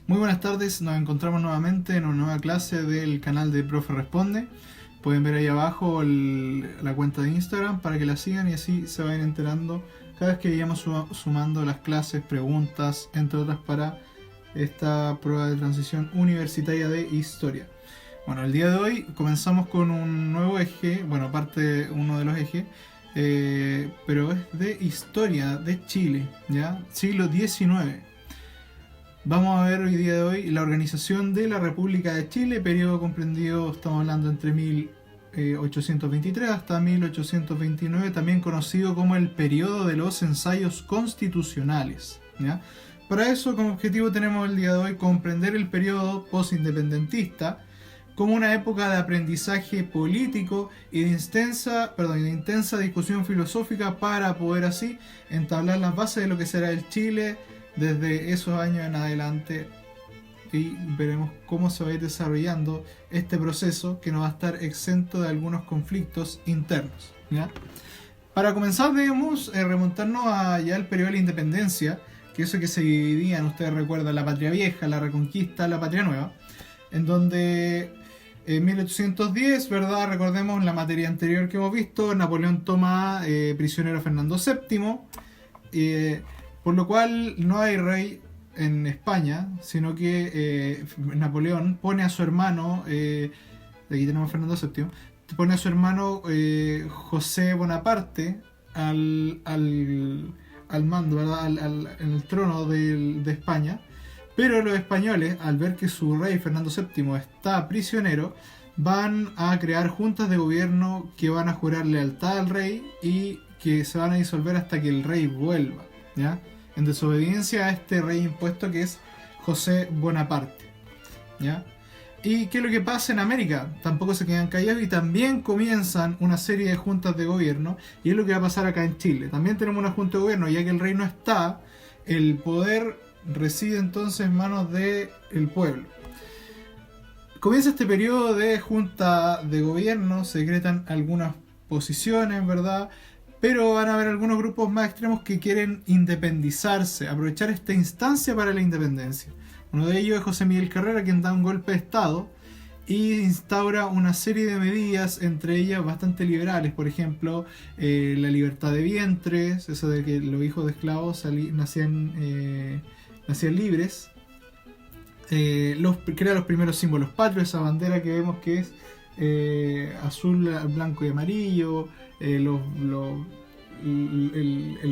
Muy buenas tardes, nos encontramos nuevamente en una nueva clase del canal de Profe Responde. Pueden ver ahí abajo la cuenta de Instagram para que la sigan y así se vayan enterando cada vez que vayamos sumando las clases, preguntas, entre otras para esta prueba de transición universitaria de historia. Bueno, el día de hoy comenzamos con un nuevo eje, bueno, uno de los ejes, pero es de historia de Chile, ¿ya? Siglo XIX. Vamos a ver hoy día de hoy la organización de la República de Chile, periodo comprendido, estamos hablando entre 1823 hasta 1829, también conocido como el periodo de los ensayos constitucionales, ¿ya? Para eso, como objetivo, tenemos el día de hoy comprender el periodo postindependentista como una época de aprendizaje político y de intensa discusión filosófica para poder así entablar las bases de lo que será el Chile desde esos años en adelante, y veremos cómo se va a ir desarrollando este proceso que no va a estar exento de algunos conflictos internos, ¿ya? Para comenzar debemos remontarnos ya al periodo de la independencia, que eso que se dividían, ustedes recuerdan, la patria vieja, la reconquista, la patria nueva, en donde en 1810, ¿verdad? Recordemos la materia anterior que hemos visto, Napoleón toma prisionero a Fernando VII, por lo cual no hay rey en España, sino que Napoleón pone a su hermano, de aquí tenemos a Fernando VII, pone a su hermano José Bonaparte al mando, ¿verdad? En el trono de España. Pero los españoles, al ver que su rey Fernando VII está prisionero, van a crear juntas de gobierno que van a jurar lealtad al rey y que se van a disolver hasta que el rey vuelva, ¿ya? En desobediencia a este rey impuesto que es José Bonaparte, ¿ya? ¿Y qué es lo que pasa en América? Tampoco se quedan callados y también comienzan una serie de juntas de gobierno, y es lo que va a pasar acá en Chile. También tenemos una junta de gobierno, ya que el rey no está, el poder reside entonces en manos del pueblo. Comienza este periodo de junta de gobierno, se decretan algunas posiciones, ¿verdad? Pero van a haber algunos grupos más extremos que quieren independizarse, aprovechar esta instancia para la independencia. Uno de ellos es José Miguel Carrera, quien da un golpe de estado y instaura una serie de medidas, entre ellas bastante liberales. Por ejemplo, la libertad de vientres, eso de que los hijos de esclavos nacían libres. Crea los primeros símbolos patrios, esa bandera que vemos que es azul, blanco y amarillo, el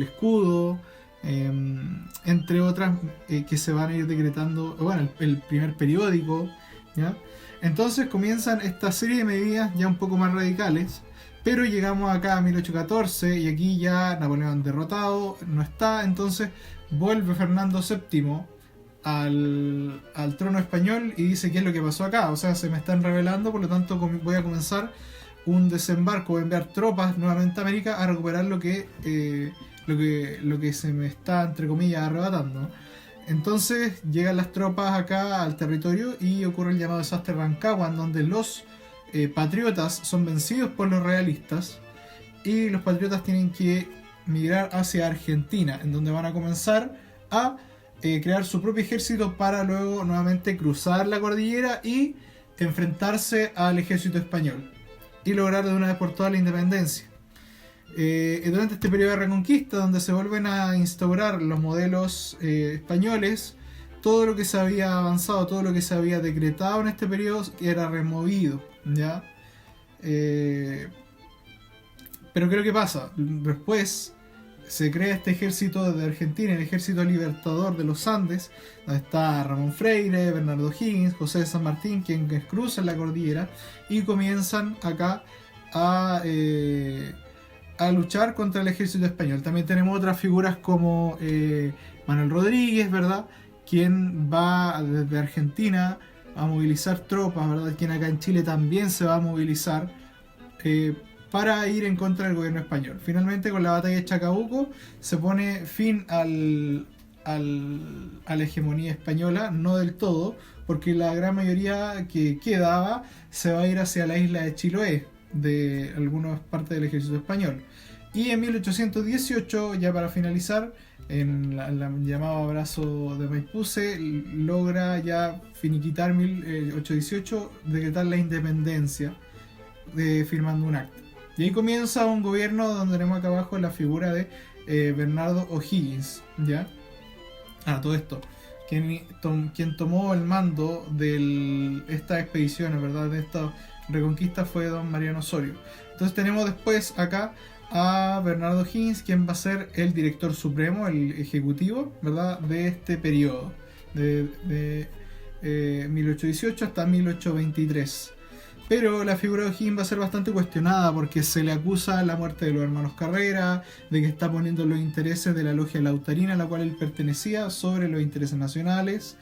escudo, entre otras que se van a ir decretando, bueno, el primer periódico, ¿ya? Entonces comienzan esta serie de medidas ya un poco más radicales, pero llegamos acá a 1814 y aquí ya Napoleón derrotado, no está, entonces vuelve Fernando VII al trono español y dice: ¿qué es lo que pasó acá? O sea, se me están rebelando, por lo tanto voy a comenzar un desembarco, voy a enviar tropas nuevamente a América a recuperar lo que se me está, entre comillas, arrebatando. Entonces llegan las tropas acá al territorio y ocurre el llamado desastre Rancagua, en donde los patriotas son vencidos por los realistas y los patriotas tienen que migrar hacia Argentina, en donde van a comenzar a crear su propio ejército para luego nuevamente cruzar la cordillera y enfrentarse al ejército español y lograr de una vez por todas la independencia. Durante este periodo de reconquista, donde se vuelven a instaurar los modelos españoles, todo lo que se había avanzado, todo lo que se había decretado en este periodo era removido, ¿ya? Pero ¿qué es lo que pasa? Después se crea este ejército de Argentina, el Ejército Libertador de los Andes, donde está Ramón Freire, Bernardo Higgins, José de San Martín, quienes cruzan la cordillera y comienzan acá a luchar contra el ejército español. También tenemos otras figuras como Manuel Rodríguez, ¿verdad?, quien va desde Argentina a movilizar tropas, ¿verdad?, quien acá en Chile también se va a movilizar para ir en contra del gobierno español. Finalmente, con la batalla de Chacabuco se pone fin a la hegemonía española, no del todo, porque la gran mayoría que quedaba se va a ir hacia la isla de Chiloé, de algunas partes del ejército español. Y en 1818, ya para finalizar, en el llamado abrazo de Maipú, se logra ya finiquitar 1818, decretar la independencia, firmando un acta. Y ahí comienza un gobierno donde tenemos acá abajo la figura de Bernardo O'Higgins, ¿ya? Todo esto. Quien tomó el mando de estas expediciones, ¿verdad? De esta reconquista fue don Mariano Osorio. Entonces tenemos después acá a Bernardo O'Higgins, quien va a ser el director supremo, el ejecutivo, ¿verdad? De este periodo, de 1818 hasta 1823. Pero la figura de O'Higgins va a ser bastante cuestionada porque se le acusa la muerte de los hermanos Carrera, de que está poniendo los intereses de la logia lautarina a la cual él pertenecía sobre los intereses nacionales,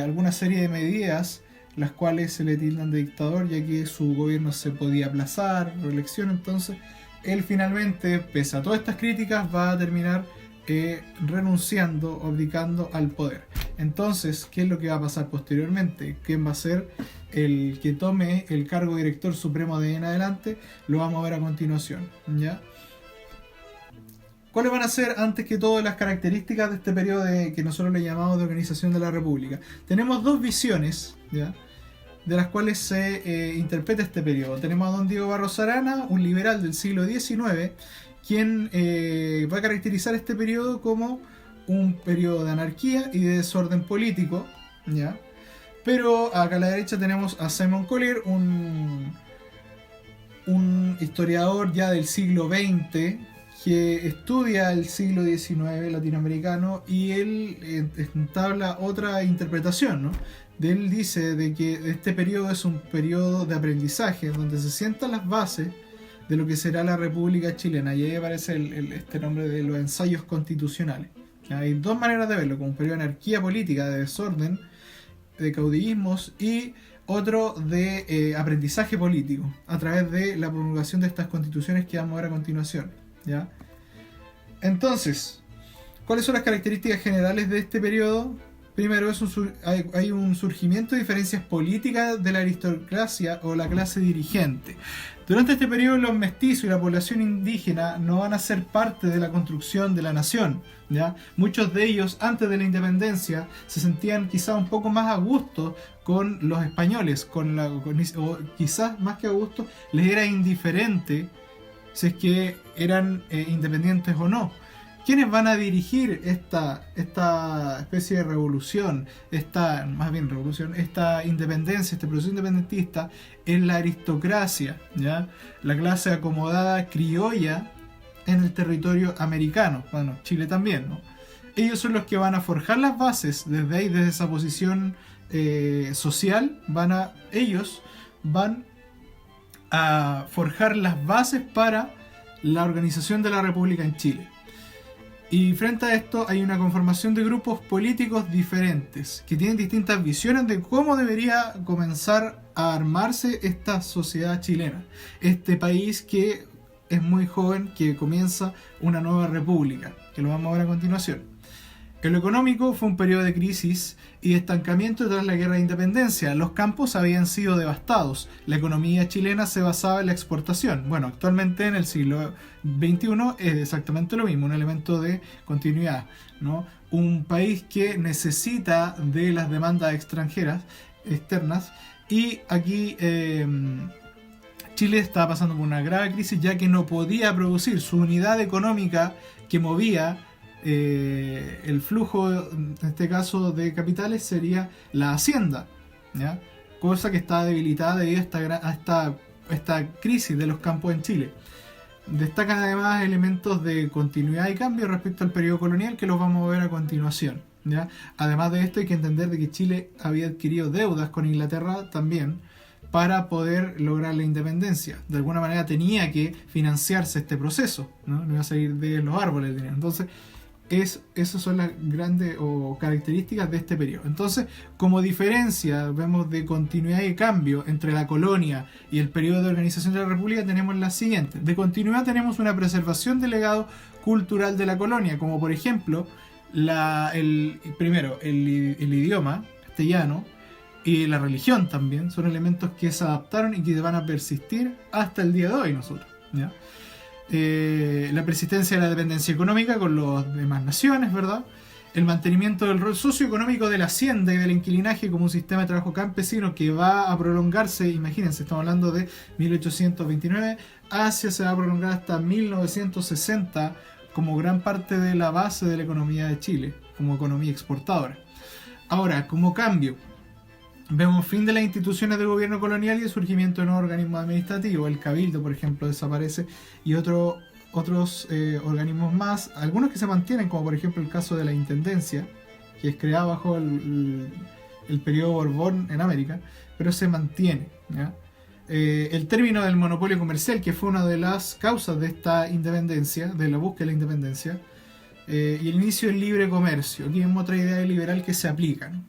alguna serie de medidas las cuales se le tildan de dictador, ya que su gobierno se podía aplazar, reelección. Entonces él finalmente, pese a todas estas críticas, va a terminar renunciando, abdicando al poder. Entonces, ¿qué es lo que va a pasar posteriormente? ¿Quién va a ser el que tome el cargo de director supremo de ahí en adelante? Lo vamos a ver a continuación, ¿ya? ¿Cuáles van a ser, antes que todo, las características de este periodo que nosotros le llamamos de organización de la República? Tenemos dos visiones, ¿ya?, de las cuales se interpreta este periodo. Tenemos a don Diego Barros Arana, un liberal del siglo XIX, quien va a caracterizar este periodo como un periodo de anarquía y de desorden político, ¿ya? Pero acá a la derecha tenemos a Simon Collier, un historiador ya del siglo XX que estudia el siglo XIX latinoamericano, y él entabla otra interpretación, ¿no? Él dice de que este periodo es un periodo de aprendizaje donde se sientan las bases de lo que será la República Chilena, y ahí aparece este nombre de los ensayos constitucionales. Hay dos maneras de verlo: como un periodo de anarquía política, de desorden, de caudillismos, y otro de aprendizaje político a través de la promulgación de estas constituciones que vamos a ver a continuación, ¿ya? Entonces, ¿cuáles son las características generales de este periodo? Primero, hay un surgimiento de diferencias políticas de la aristocracia o la clase dirigente. Durante este periodo, los mestizos y la población indígena no van a ser parte de la construcción de la nación, ¿ya? Muchos de ellos, antes de la independencia, se sentían quizás un poco más a gusto con los españoles, o quizás más que a gusto, les era indiferente si es que eran independientes o no. ¿Quiénes van a dirigir esta especie de revolución, esta independencia, este proceso independentista? Es la aristocracia, ¿ya? La clase acomodada criolla en el territorio americano. Bueno, Chile también, ¿no? Ellos son los que van a forjar las bases desde ahí, desde esa posición social. Ellos van a forjar las bases para la organización de la República en Chile. Y frente a esto hay una conformación de grupos políticos diferentes que tienen distintas visiones de cómo debería comenzar a armarse esta sociedad chilena, este país que es muy joven, que comienza una nueva república, que lo vamos a ver a continuación. En lo económico fue un periodo de crisis y de estancamiento tras la guerra de independencia. Los campos habían sido devastados. La economía chilena se basaba en la exportación. Bueno, actualmente en el siglo XXI es exactamente lo mismo, un elemento de continuidad, ¿no? Un país que necesita de las demandas externas, y aquí Chile está pasando por una grave crisis, ya que no podía producir. Su unidad económica que movía el flujo, en este caso de capitales, sería la hacienda, ¿ya? Cosa que está debilitada debido a esta crisis de los campos en Chile. Destacan además elementos de continuidad y cambio respecto al periodo colonial, que los vamos a ver a continuación, ¿ya? Además de esto, hay que entender de que Chile había adquirido deudas con Inglaterra también para poder lograr la independencia. De alguna manera tenía que financiarse este proceso, ¿no? No iba a salir de los árboles el dinero. Entonces, esas son las grandes características de este periodo. Entonces, como diferencia, vemos de continuidad y cambio entre la colonia y el periodo de organización de la República, tenemos las siguientes. De continuidad tenemos una preservación del legado cultural de la colonia, como por ejemplo, el idioma castellano y la religión también, son elementos que se adaptaron y que van a persistir hasta el día de hoy nosotros, ¿ya? la persistencia de la dependencia económica con las demás naciones, ¿verdad? El mantenimiento del rol socioeconómico de la hacienda y del inquilinaje como un sistema de trabajo campesino que va a prolongarse, imagínense, estamos hablando de 1829, Asia se va a prolongar hasta 1960 como gran parte de la base de la economía de Chile, como economía exportadora. Ahora, como cambio, vemos fin de las instituciones de gobierno colonial y el surgimiento de nuevos organismos administrativos. El cabildo, por ejemplo, desaparece y otros organismos más, algunos que se mantienen, como por ejemplo el caso de la Intendencia, que es creada bajo el periodo Borbón en América, pero se mantiene, ¿ya? El término del monopolio comercial, que fue una de las causas de esta independencia, de la búsqueda de la independencia, y el inicio del libre comercio, aquí vemos otra idea liberal que se aplica, ¿no?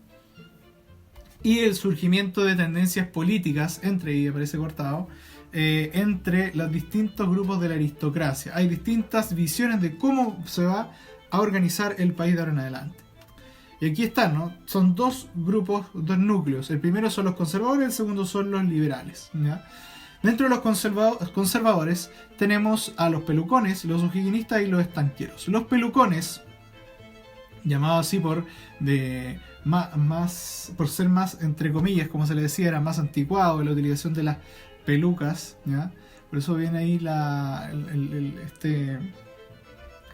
Y el surgimiento de tendencias políticas, y aparece cortado, entre los distintos grupos de la aristocracia. Hay distintas visiones de cómo se va a organizar el país de ahora en adelante. Y aquí están, ¿no? Son dos grupos, dos núcleos. El primero son los conservadores, el segundo son los liberales, ¿ya? Dentro de los conservadores tenemos a los pelucones, los o'higginistas y los estanqueros. Los pelucones, llamados así por ser más, entre comillas, como se le decía, era más anticuado en la utilización de las pelucas, ¿ya? Por eso viene ahí este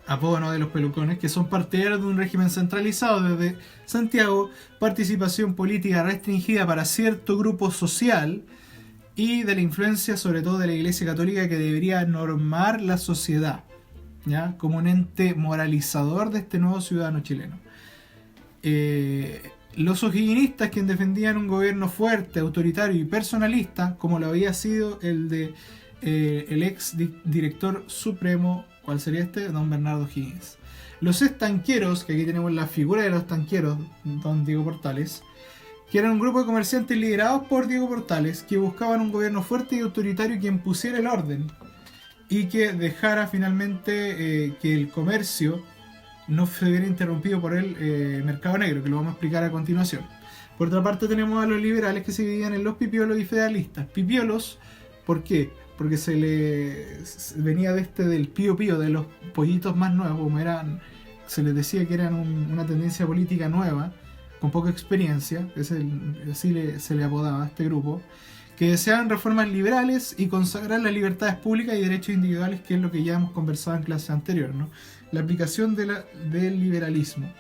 apodo, ¿no?, de los pelucones, que son partidarios de un régimen centralizado desde Santiago, participación política restringida para cierto grupo social y de la influencia sobre todo de la Iglesia Católica, que debería normar la sociedad, ¿ya?, como un ente moralizador de este nuevo ciudadano chileno. Los o'higginistas, quienes defendían un gobierno fuerte, autoritario y personalista, como lo había sido el de el ex director supremo, ¿cuál sería este? Don Bernardo O'Higgins. Los estanqueros, que aquí tenemos la figura de los estanqueros, don Diego Portales, que eran un grupo de comerciantes liderados por Diego Portales, que buscaban un gobierno fuerte y autoritario que impusiera el orden y que dejara finalmente que el comercio no se viera interrumpido por el mercado negro, que lo vamos a explicar a continuación. Por otra parte tenemos a los liberales, que se dividían en los pipiolos y feudalistas. Pipiolos, ¿por qué? Porque venía del pío pío, de los pollitos más nuevos, como se les decía que eran una tendencia política nueva, con poca experiencia, así se le apodaba a este grupo, que deseaban reformas liberales y consagrar las libertades públicas y derechos individuales, que es lo que ya hemos conversado en clases anteriores, ¿no? La aplicación del liberalismo.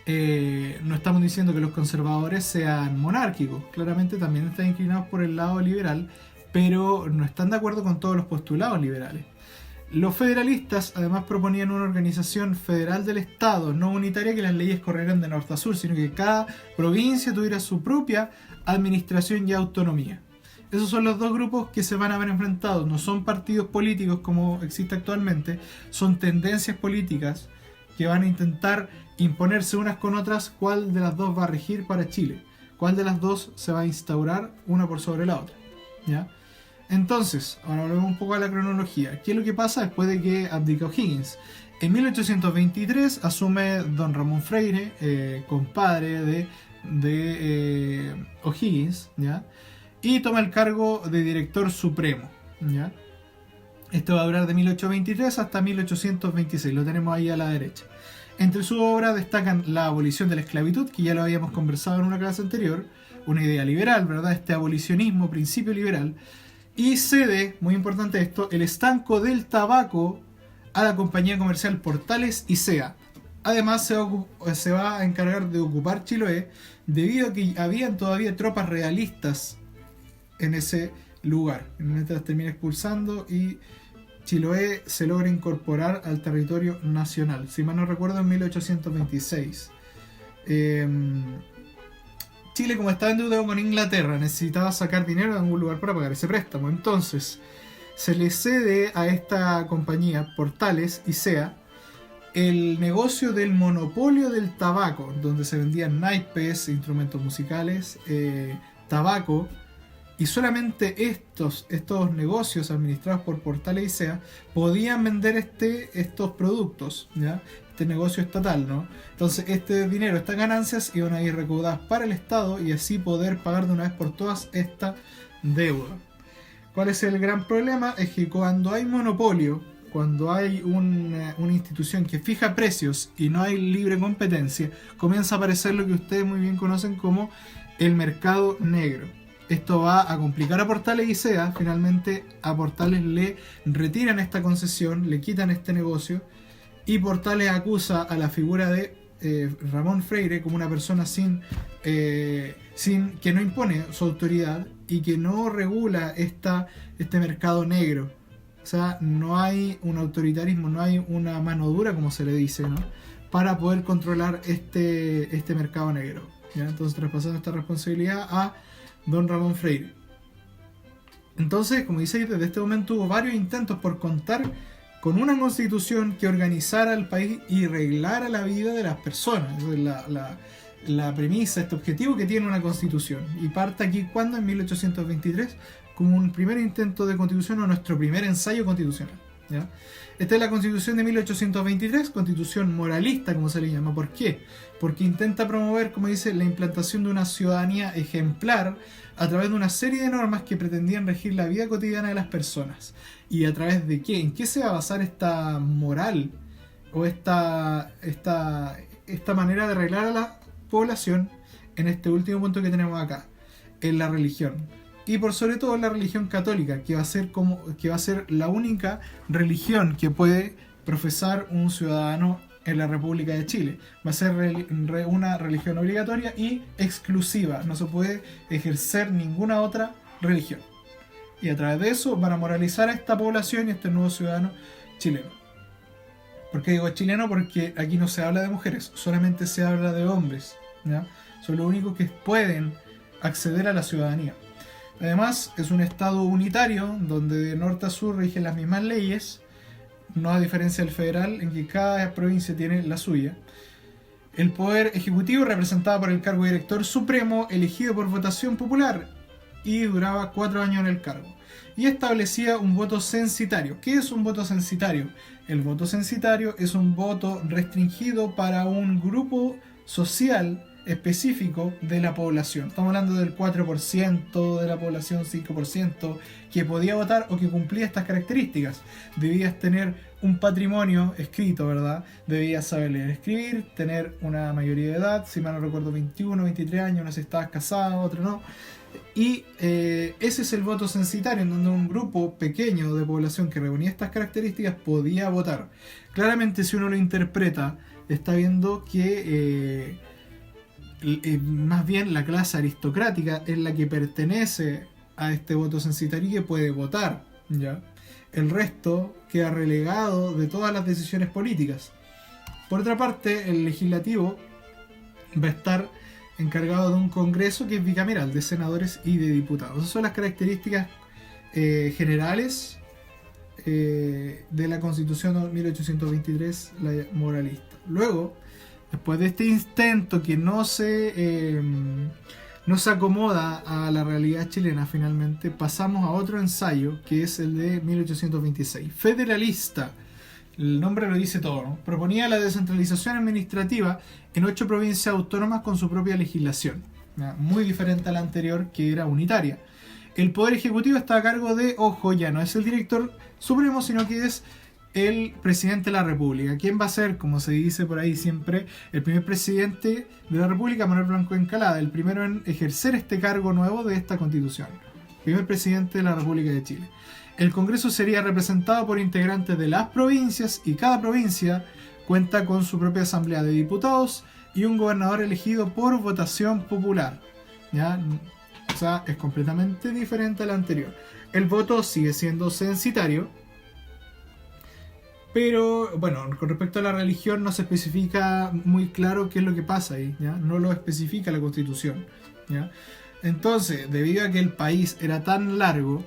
No estamos diciendo que los conservadores sean monárquicos, claramente también están inclinados por el lado liberal, pero no están de acuerdo con todos los postulados liberales. Los federalistas además proponían una organización federal del Estado, no unitaria, que las leyes corrieran de norte a sur, sino que cada provincia tuviera su propia administración y autonomía. Esos son los dos grupos que se van a ver enfrentados. No son partidos políticos como existe actualmente, son tendencias políticas que van a intentar imponerse unas con otras, cuál de las dos va a regir para Chile, cuál de las dos se va a instaurar una por sobre la otra, ¿ya? Entonces, ahora volvemos un poco a la cronología. ¿Qué es lo que pasa después de que abdica O'Higgins? En 1823 asume don Ramón Freire, compadre de O'Higgins, ¿ya?, y toma el cargo de director supremo, ¿ya? Esto va a durar de 1823 hasta 1826, lo tenemos ahí a la derecha. Entre sus obras destacan la abolición de la esclavitud, que ya lo habíamos conversado en una clase anterior, una idea liberal, ¿verdad? Este abolicionismo, principio liberal. Y cede, muy importante esto, el estanco del tabaco a la compañía comercial Portales y Sea. Además se va a encargar de ocupar Chiloé, debido a que habían todavía tropas realistas en ese lugar. Mientras termina expulsando y Chiloé se logra incorporar al territorio nacional. Si mal no recuerdo, en 1826. Chile, como estaba endeudado con Inglaterra, necesitaba sacar dinero de algún lugar para pagar ese préstamo. Entonces, se le cede a esta compañía, Portales y Sea, el negocio del monopolio del tabaco, donde se vendían naipes, instrumentos musicales, tabaco, y solamente estos negocios administrados por Portales y Sea podían vender estos productos, ¿ya? Este negocio estatal, ¿no? Entonces este dinero, estas ganancias iban a ir recaudadas para el Estado y así poder pagar de una vez por todas esta deuda. ¿Cuál es el gran problema? Es que cuando hay monopolio, cuando hay una institución que fija precios y no hay libre competencia, comienza a aparecer lo que ustedes muy bien conocen como el mercado negro. Esto va a complicar a Portales y SEA. Finalmente a Portales le retiran esta concesión, le quitan este negocio, y Portales acusa a la figura de Ramón Freire como una persona que no impone su autoridad y que no regula este mercado negro. O sea, no hay un autoritarismo, no hay una mano dura, como se le dice, ¿no?, para poder controlar este mercado negro, ¿ya? Entonces, traspasando esta responsabilidad a don Ramón Freire. Entonces, como dice, desde este momento hubo varios intentos por contar con una constitución que organizara el país y reglara la vida de las personas. Esa es la premisa, este objetivo que tiene una constitución. Y parte aquí, cuando en 1823, como un primer intento de constitución, o nuestro primer ensayo constitucional, ¿ya? Esta es la constitución de 1823, constitución moralista, como se le llama. ¿Por qué? Porque intenta promover, como dice, la implantación de una ciudadanía ejemplar a través de una serie de normas que pretendían regir la vida cotidiana de las personas. ¿Y a través de qué? ¿En qué se va a basar esta moral o esta manera de arreglar a la población? En este último punto que tenemos acá, en la religión. Y por sobre todo la religión católica, que va a ser la única religión que puede profesar un ciudadano en la República de Chile. Va a ser una religión obligatoria y exclusiva. No se puede ejercer ninguna otra religión. Y a través de eso van a moralizar a esta población y a este nuevo ciudadano chileno. ¿Por qué digo chileno? Porque aquí no se habla de mujeres, solamente se habla de hombres, ¿ya? Son los únicos que pueden acceder a la ciudadanía. Además, es un estado unitario donde de norte a sur rigen las mismas leyes, no a diferencia del federal, en que cada provincia tiene la suya. El poder ejecutivo representado por el cargo de director supremo, elegido por votación popular, y duraba 4 años en el cargo. Y establecía un voto censitario. ¿Qué es un voto censitario? El voto censitario es un voto restringido para un grupo social específico de la población. Estamos hablando del 4% de la población, 5%, que podía votar o que cumplía estas características. Debías tener un patrimonio escrito, ¿verdad? Debías saber leer y escribir, tener una mayoría de edad, si mal no recuerdo 21, 23 años, uno si estabas casado, otro no. Y ese es el voto censitario, en donde un grupo pequeño de población que reunía estas características podía votar. Claramente, si uno lo interpreta, está viendo que más bien la clase aristocrática es la que pertenece a este voto censitario y que puede votar, ¿ya? El resto queda relegado de todas las decisiones políticas. Por otra parte, el legislativo va a estar encargado de un congreso que es bicameral, de senadores y de diputados. Esas son las características generales de la Constitución de 1823, la moralista. Luego, después de este intento que no se acomoda a la realidad chilena, finalmente pasamos a otro ensayo, que es el de 1826. Federalista, el nombre lo dice todo, ¿no? Proponía la descentralización administrativa en 8 provincias autónomas con su propia legislación, ¿ya? Muy diferente a la anterior, que era unitaria. El poder ejecutivo está a cargo de, ojo, ya no es el director supremo, sino que es el presidente de la República. ¿Quién va a ser, como se dice por ahí siempre, el primer presidente de la República? Manuel Blanco Encalada, el primero en ejercer este cargo nuevo de esta Constitución. Primer presidente de la República de Chile. El Congreso sería representado por integrantes de las provincias y cada provincia cuenta con su propia asamblea de diputados y un gobernador elegido por votación popular, ¿ya? O sea, es completamente diferente al anterior. El voto sigue siendo censitario, pero bueno, con respecto a la religión no se especifica muy claro qué es lo que pasa ahí, ¿ya? No lo especifica la Constitución, ¿ya? Entonces, debido a que el país era tan largo,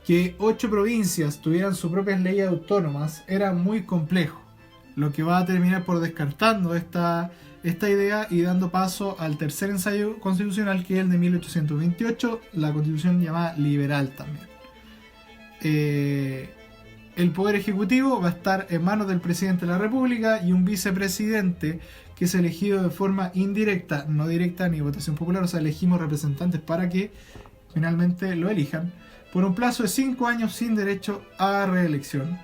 que 8 provincias tuvieran sus propias leyes autónomas era muy complejo, lo que va a terminar por descartando esta idea y dando paso al tercer ensayo constitucional, que es el de 1828, la Constitución llamada liberal también. El poder ejecutivo va a estar en manos del presidente de la República y un vicepresidente que es elegido de forma indirecta, no directa ni votación popular, o sea, elegimos representantes para que finalmente lo elijan, por un plazo de 5 años sin derecho a reelección.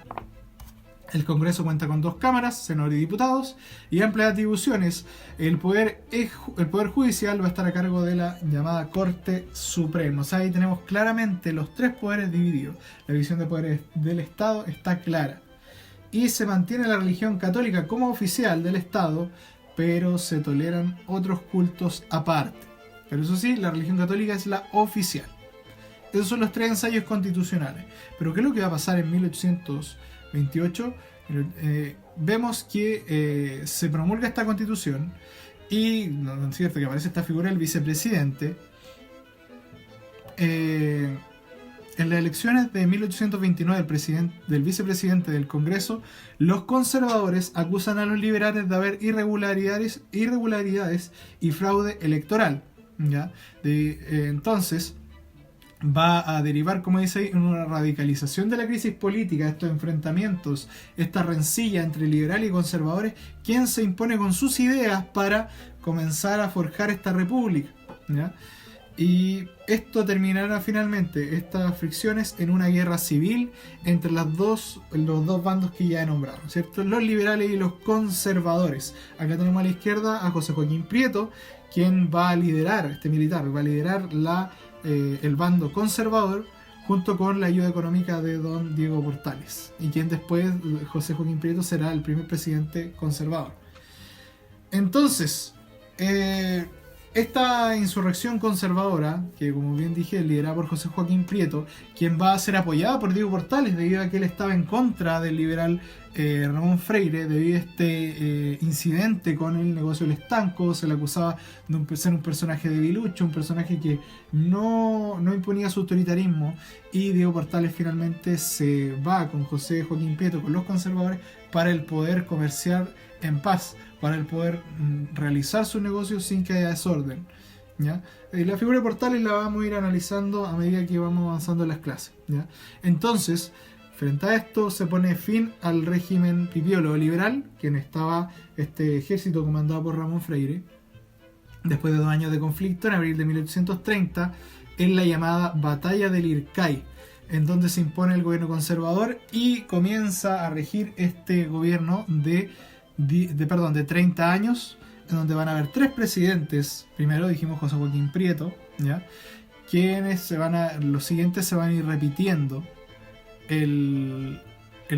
El Congreso cuenta con 2 cámaras, Senado y diputados, y amplias atribuciones. El poder judicial va a estar a cargo de la llamada Corte Suprema. O sea, ahí tenemos claramente los 3 poderes divididos. La división de poderes del Estado está clara. Y se mantiene la religión católica como oficial del Estado, pero se toleran otros cultos aparte. Pero eso sí, la religión católica es la oficial. Esos son los 3 ensayos constitucionales. Pero ¿qué es lo que va a pasar en 1828? Vemos que se promulga esta constitución y, ¿no es cierto?, que aparece esta figura del vicepresidente. En las elecciones de 1829 del vicepresidente del Congreso, los conservadores acusan a los liberales de haber irregularidades y fraude electoral, ¿ya? Entonces va a derivar, como dice ahí, en una radicalización de la crisis política, estos enfrentamientos, esta rencilla entre liberales y conservadores, quien se impone con sus ideas para comenzar a forjar esta república, ¿ya? Y esto terminará finalmente, estas fricciones, en una guerra civil entre los dos bandos que ya he nombrado, ¿cierto? Los liberales y los conservadores. Acá tenemos a la izquierda a José Joaquín Prieto, quien va a liderar, este militar, va a liderar el bando conservador, junto con la ayuda económica de don Diego Portales, y quien después, José Joaquín Prieto, será el primer presidente conservador. Entonces, esta insurrección conservadora, que como bien dije, liderada por José Joaquín Prieto, quien va a ser apoyada por Diego Portales debido a que él estaba en contra del liberal Ramón Freire, debido a este incidente con el negocio del estanco. Se le acusaba de ser un personaje debilucho, un personaje que no imponía su autoritarismo, y Diego Portales finalmente se va con José Joaquín Prieto, con los conservadores, para el poder comerciar en paz, para el poder realizar sus negocios sin que haya desorden, ¿ya? La figura de Portales la vamos a ir analizando a medida que vamos avanzando en las clases, ¿ya? Entonces, frente a esto, se pone fin al régimen pipiolo liberal, quien estaba este ejército comandado por Ramón Freire, después de 2 años de conflicto, en abril de 1830, en la llamada Batalla del Ircay, en donde se impone el gobierno conservador y comienza a regir este gobierno de 30 años, en donde van a haber 3 presidentes. Primero dijimos José Joaquín Prieto, ¿ya? Quienes los siguientes se van a ir repitiendo el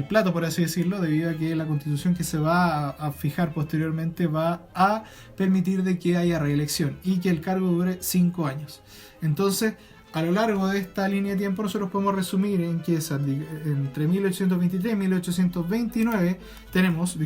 plato, por así decirlo, debido a que la constitución que se va a fijar posteriormente va a permitir de que haya reelección y que el cargo dure 5 años. Entonces, a lo largo de esta línea de tiempo, nosotros podemos resumir en que entre 1823 y 1829 tenemos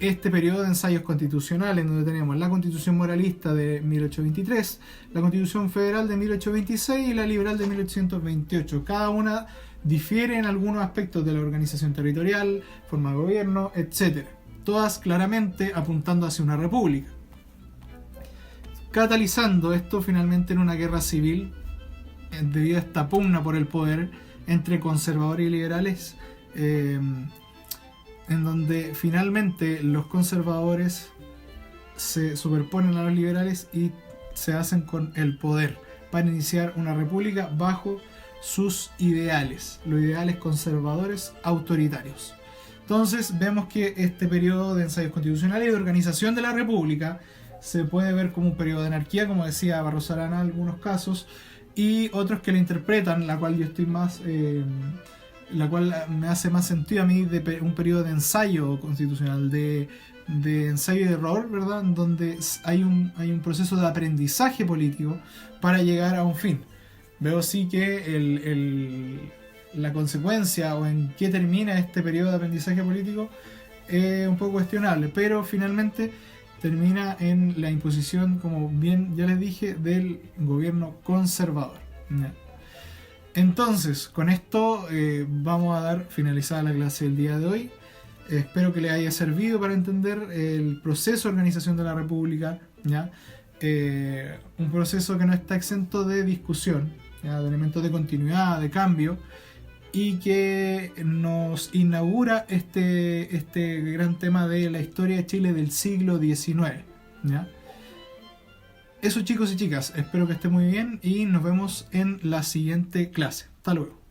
este periodo de ensayos constitucionales, en donde tenemos la Constitución Moralista de 1823, la Constitución Federal de 1826 y la Liberal de 1828. Cada una difiere en algunos aspectos de la organización territorial, forma de gobierno, etc. Todas claramente apuntando hacia una república, catalizando esto finalmente en una guerra civil debido a esta pugna por el poder entre conservadores y liberales, en donde finalmente los conservadores se superponen a los liberales y se hacen con el poder para iniciar una república bajo sus ideales, los ideales conservadores autoritarios. Entonces vemos que este periodo de ensayos constitucionales y de organización de la república se puede ver como un periodo de anarquía, como decía Barros Arana en algunos casos, y otros que la interpretan, la cual yo estoy más... la cual me hace más sentido a mí de un periodo de ensayo constitucional, de ensayo y de error, ¿verdad? Donde hay un proceso de aprendizaje político para llegar a un fin. Veo sí que la consecuencia o en qué termina este periodo de aprendizaje político es un poco cuestionable, pero finalmente termina en la imposición, como bien ya les dije, del gobierno conservador, ¿ya? Entonces, con esto vamos a dar finalizada la clase del día de hoy. Espero que les haya servido para entender el proceso de organización de la República, ¿ya? Un proceso que no está exento de discusión, ¿ya? De elementos de continuidad, de cambio, y que nos inaugura este gran tema de la historia de Chile del siglo XIX, ¿ya? Eso chicos y chicas, espero que estén muy bien y nos vemos en la siguiente clase. Hasta luego.